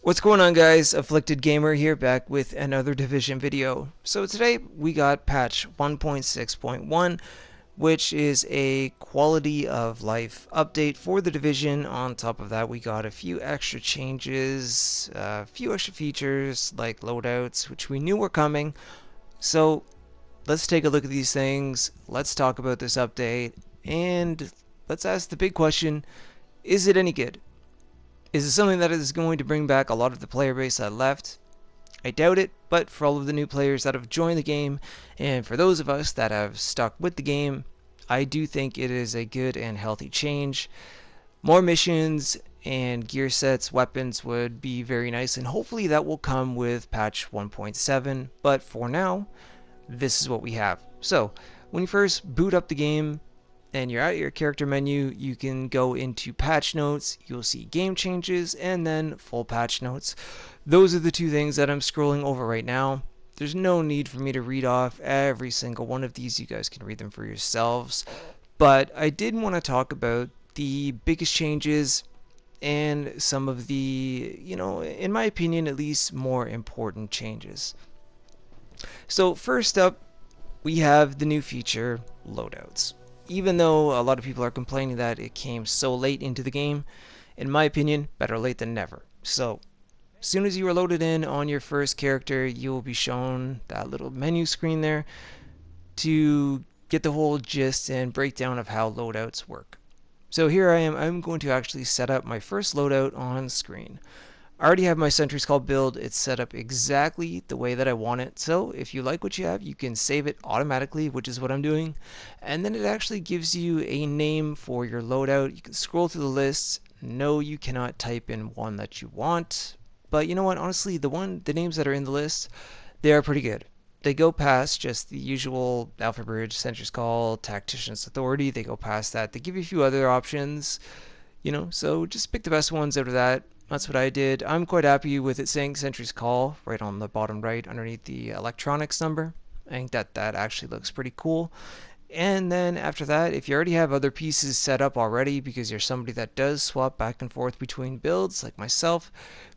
What's going on, guys? Afflicted Gamer here, back with another Division video. So today we got patch 1.6.1, which is a quality of life update for the Division. On top of that, we got a few extra changes, a few extra features like loadouts, which we knew were coming. So let's take a look at these things. Let's talk about this update, and let's ask the big question: is it any good? Is it something that is going to bring back a lot of the player base that left? I doubt it, but for all of the new players that have joined the game, and for those of us that have stuck with the game, I do think it is a good and healthy change. More missions and gear sets, weapons would be very nice, and hopefully that will come with patch 1.7, but for now, this is what we have. So, when you first boot up the game, and you're at your character menu, you can go into patch notes, you'll see game changes, and then full patch notes. Those are the two things that I'm scrolling over right now. There's no need for me to read off every single one of these. You guys can read them for yourselves. But I did want to talk about the biggest changes and some of the, in my opinion, at least more important changes. So first up, we have the new feature, Loadouts. Even though a lot of people are complaining that it came so late into the game, in my opinion, better late than never. So, as soon as you are loaded in on your first character, you will be shown that little menu screen there to get the whole gist and breakdown of how loadouts work. So here I am, I'm going to actually set up my first loadout on screen. I already have my Sentry Skull build. It's set up exactly the way that I want it. So if you like what you have, you can save it automatically, which is what I'm doing. And then it actually gives you a name for your loadout. You can scroll through the lists. No, you cannot type in one that you want. But you know what? Honestly, the names that are in the list, they are pretty good. They go past just the usual Alpha Bridge, Sentry Skull, Tactician's Authority. They go past that. They give you a few other options. So just pick the best ones out of that. That's what I did. I'm quite happy with it saying Sentry's Call right on the bottom right underneath the electronics number. I think that actually looks pretty cool. And then after that, if you already have other pieces set up already because you're somebody that does swap back and forth between builds like myself,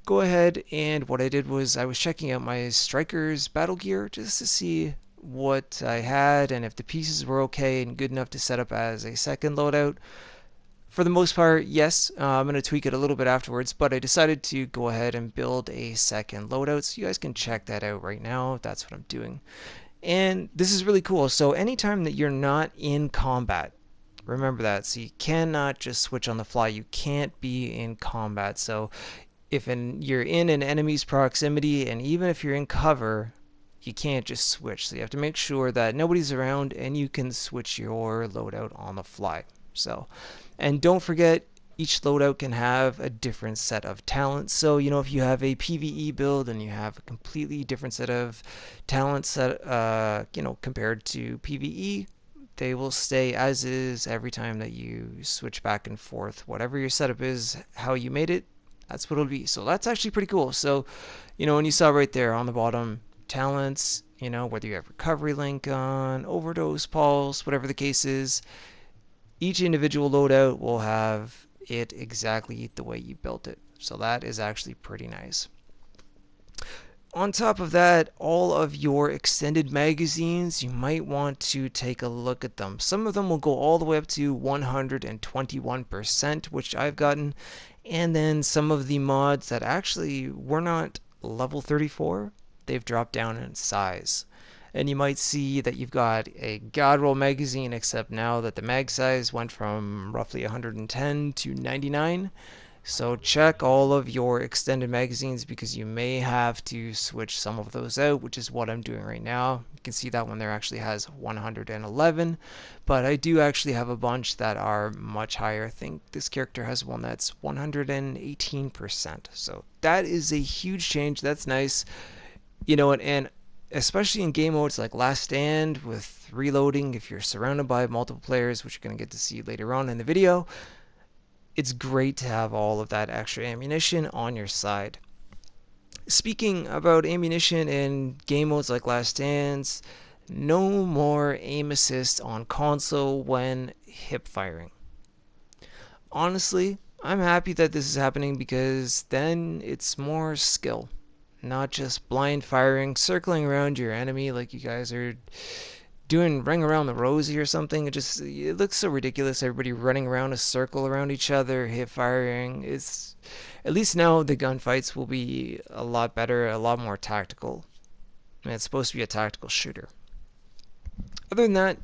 go ahead, and what I did was I was checking out my Striker's battle gear just to see what I had and if the pieces were okay and good enough to set up as a second loadout. For the most part, yes, I'm going to tweak it a little bit afterwards, but I decided to go ahead and build a second loadout, so you guys can check that out right now. That's what I'm doing. And this is really cool. So anytime that you're not in combat, remember that. So you cannot just switch on the fly. You can't be in combat. So if you're in an enemy's proximity, and even if you're in cover, you can't just switch. So you have to make sure that nobody's around and you can switch your loadout on the fly. So, and don't forget, each loadout can have a different set of talents. So, if you have a PvE build and you have a completely different set of talents set, compared to PvE, they will stay as is every time that you switch back and forth. Whatever your setup is, how you made it, that's what it'll be. So that's actually pretty cool. So, when you saw right there on the bottom, talents, whether you have recovery link on, overdose, pulse, whatever the case is, each individual loadout will have it exactly the way you built it. So that is actually pretty nice. On top of that, all of your extended magazines, you might want to take a look at them. Some of them will go all the way up to 121%, which I've gotten, and then some of the mods that actually were not level 34, they've dropped down in size. And you might see that you've got a God Roll magazine, except now that the mag size went from roughly 110 to 99. So check all of your extended magazines because you may have to switch some of those out, which is what I'm doing right now. You can see that one there actually has 111, but I do actually have a bunch that are much higher. I think this character has one that's 118%. So that is a huge change. That's nice. And especially in game modes like Last Stand with reloading, if you're surrounded by multiple players, which you're going to get to see later on in the video, it's great to have all of that extra ammunition on your side. Speaking about ammunition in game modes like Last Stands, no more aim assist on console when hip firing. Honestly, I'm happy that this is happening because then it's more skill, not just blind firing, circling around your enemy like you guys are doing ring around the rosy or something. It looks so ridiculous. Everybody running around a circle around each other, hip firing. It's at least now the gunfights will be a lot better, a lot more tactical. I mean, it's supposed to be a tactical shooter. Other than that,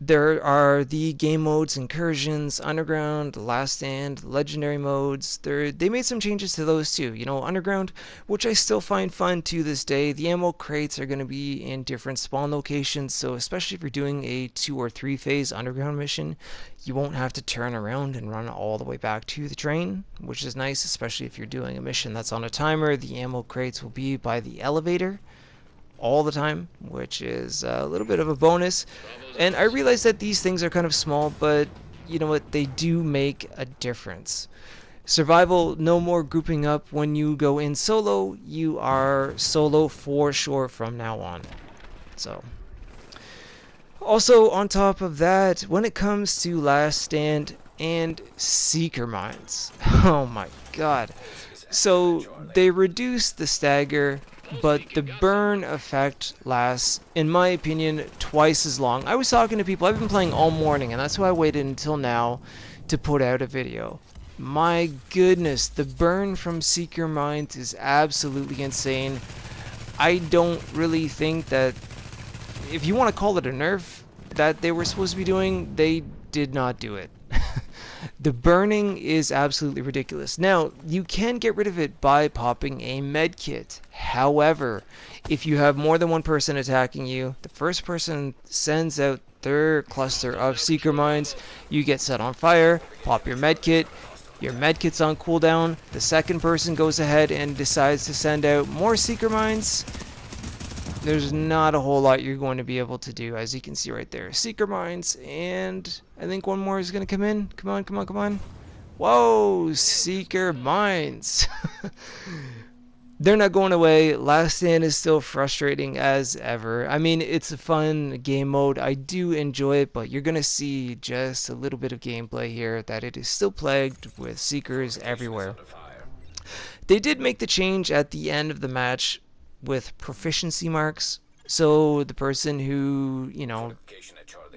there are the game modes: Incursions, Underground, Last Stand, Legendary modes. They made some changes to those too. You know, Underground, which I still find fun to this day. The ammo crates are going to be in different spawn locations, so especially if you're doing a 2 or 3 phase Underground mission, you won't have to turn around and run all the way back to the train, which is nice, especially if you're doing a mission that's on a timer. The ammo crates will be by the elevator all the time, which is a little bit of a bonus. And I realize that these things are kind of small, but you know what, they do make a difference. Survival, no more grouping up. When you go in solo, you are solo for sure from now on. So also on top of that, when it comes to Last Stand and Seeker Mines, oh my god. So they reduced the stagger, but the burn effect lasts, in my opinion, twice as long. I was talking to people, I've been playing all morning, and that's why I waited until now to put out a video. My goodness, the burn from Seeker Mines is absolutely insane. I don't really think that, if you want to call it a nerf that they were supposed to be doing, they did not do it. The burning is absolutely ridiculous. Now, you can get rid of it by popping a med kit. However, if you have more than one person attacking you, the first person sends out their cluster of Seeker Mines, you get set on fire, pop your med kit on cooldown, the second person goes ahead and decides to send out more Seeker Mines. There's not a whole lot you're going to be able to do, as you can see right there. Seeker Mines, and I think one more is going to come in. Come on, come on, come on. Whoa, Seeker Mines. They're not going away. Last Stand is still frustrating as ever. I mean, it's a fun game mode. I do enjoy it, but you're going to see just a little bit of gameplay here that it is still plagued with Seekers everywhere. They did make the change at the end of the match with proficiency marks. So the person who, you know,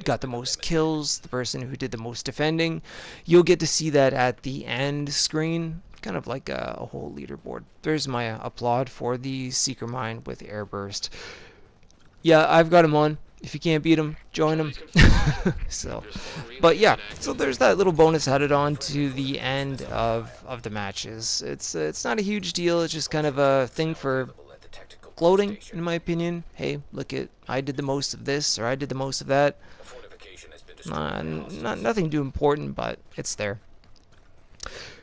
got the most kills, the person who did the most defending, you'll get to see that at the end screen, kind of like a whole leaderboard. There's my applaud for the Seeker Mine with Airburst. Yeah, I've got him on. If you can't beat him, join him. So, but yeah, so there's that little bonus added on to the end of the matches. It's not a huge deal. It's just kind of a thing for gloating, in my opinion. Hey, look at, I did the most of this, or I did the most of that. Nothing too important, but it's there.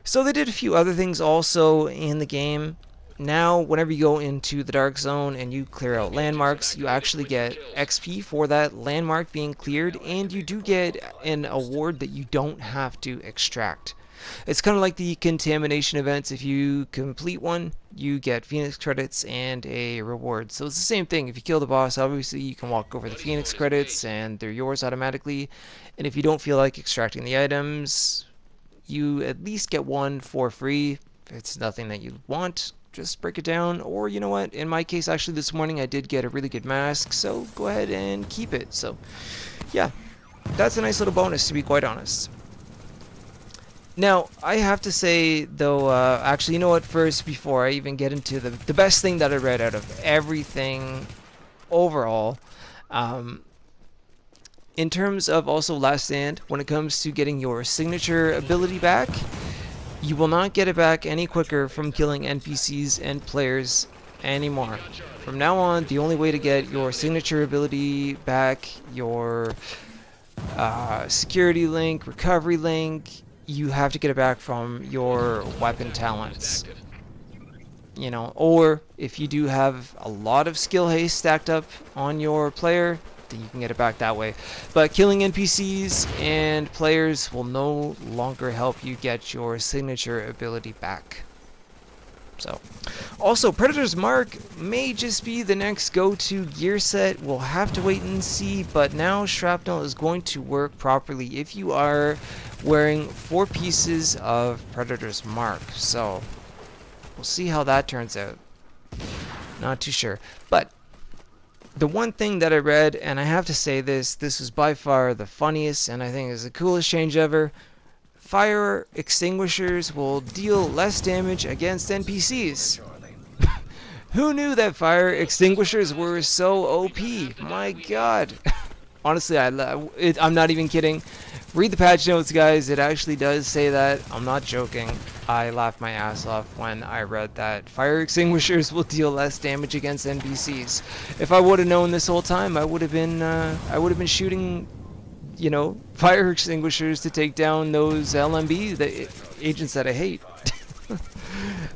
So they did a few other things also in the game. Now, whenever you go into the Dark Zone and you clear out landmarks, you actually get XP for that landmark being cleared, and you do get an award that you don't have to extract. It's kind of like the contamination events. If you complete one, you get Phoenix credits and a reward. So it's the same thing. If you kill the boss, obviously you can walk over the Phoenix credits and they're yours automatically. And if you don't feel like extracting the items, you at least get one for free. If it's nothing that you want, just break it down. Or you know what, in my case, actually this morning I did get a really good mask, so go ahead and keep it. So yeah, that's a nice little bonus, to be quite honest. Now, I have to say, though, actually, you know what, first, before I even get into the best thing that I read out of everything overall, in terms of also Last Stand, when it comes to getting your signature ability back, you will not get it back any quicker from killing NPCs and players anymore. From now on, the only way to get your signature ability back, your security link, recovery link, you have to get it back from your weapon talents. You know, or if you do have a lot of skill haste stacked up on your player, then you can get it back that way. But killing NPCs and players will no longer help you get your signature ability back. So, also, Predator's Mark may just be the next go-to gear set. We'll have to wait and see, but now Shrapnel is going to work properly if you are wearing 4 pieces of Predator's Mark. So, we'll see how that turns out. Not too sure. But the one thing that I read, and I have to say this was by far the funniest and I think is the coolest change ever. Fire extinguishers will deal less damage against NPCs. Who knew that fire extinguishers were so OP? My god. Honestly, I'm not even kidding. Read the patch notes, guys. It actually does say that. I'm not joking. I laughed my ass off when I read that fire extinguishers will deal less damage against NPCs. If I would have known this whole time, I would have been shooting, you know, fire extinguishers to take down those LMB, the agents that I hate.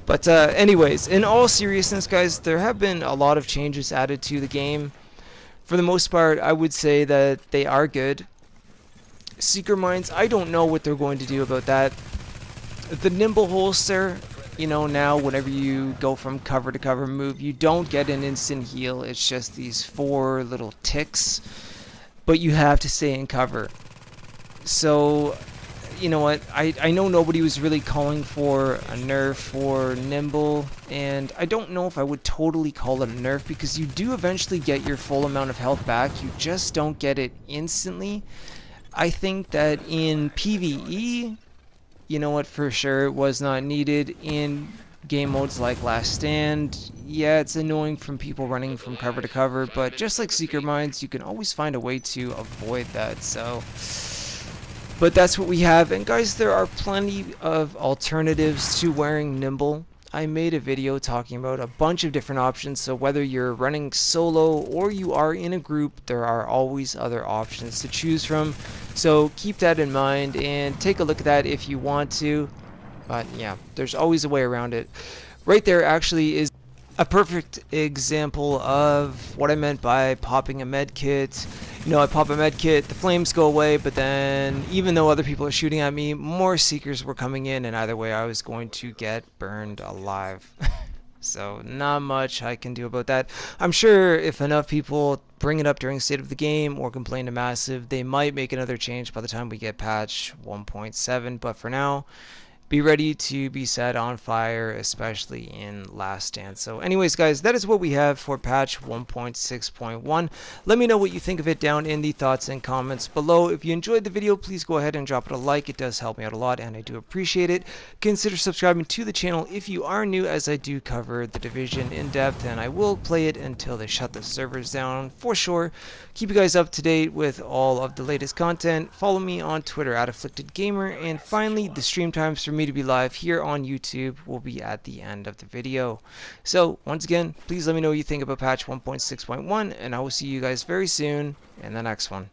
But anyways, in all seriousness, guys, there have been a lot of changes added to the game. For the most part, I would say that they are good. Seeker Mines, I don't know what they're going to do about that. The nimble holster, you know, now whenever you go from cover to cover move, you don't get an instant heal. It's just these 4 little ticks, but you have to stay in cover. So, you know what, I know nobody was really calling for a nerf for nimble, and I don't know if I would totally call it a nerf, because you do eventually get your full amount of health back. You just don't get it instantly. I think that in PvE, you know what, for sure it was not needed. In game modes like Last Stand, yeah, it's annoying from people running from cover to cover, but just like Seeker Mines, you can always find a way to avoid that. So, but that's what we have. And guys, there are plenty of alternatives to wearing nimble. I made a video talking about a bunch of different options, so whether you're running solo or you are in a group, there are always other options to choose from. So keep that in mind and take a look at that if you want to. But yeah, there's always a way around it. Right there actually is a perfect example of what I meant by popping a med kit. You know, I pop a med kit, the flames go away, but then even though other people are shooting at me, more seekers were coming in, and either way I was going to get burned alive. So not much I can do about that. I'm sure if enough people bring it up during State of the Game or complain to Massive, they might make another change by the time we get patch 1.7, but for now, be ready to be set on fire, especially in Last Stand. So anyways, guys, that is what we have for patch 1.6.1. Let me know what you think of it down in the thoughts and comments below. If you enjoyed the video, please go ahead and drop it a like. It does help me out a lot, and I do appreciate it. Consider subscribing to the channel if you are new, as I do cover the Division in depth, and I will play it until they shut the servers down for sure. Keep you guys up to date with all of the latest content. Follow me on Twitter at Afflicted Gamer, and finally, the stream times for me to be live here on YouTube will be at the end of the video. So once again, please let me know what you think about patch 1.6.1, and I will see you guys very soon in the next one.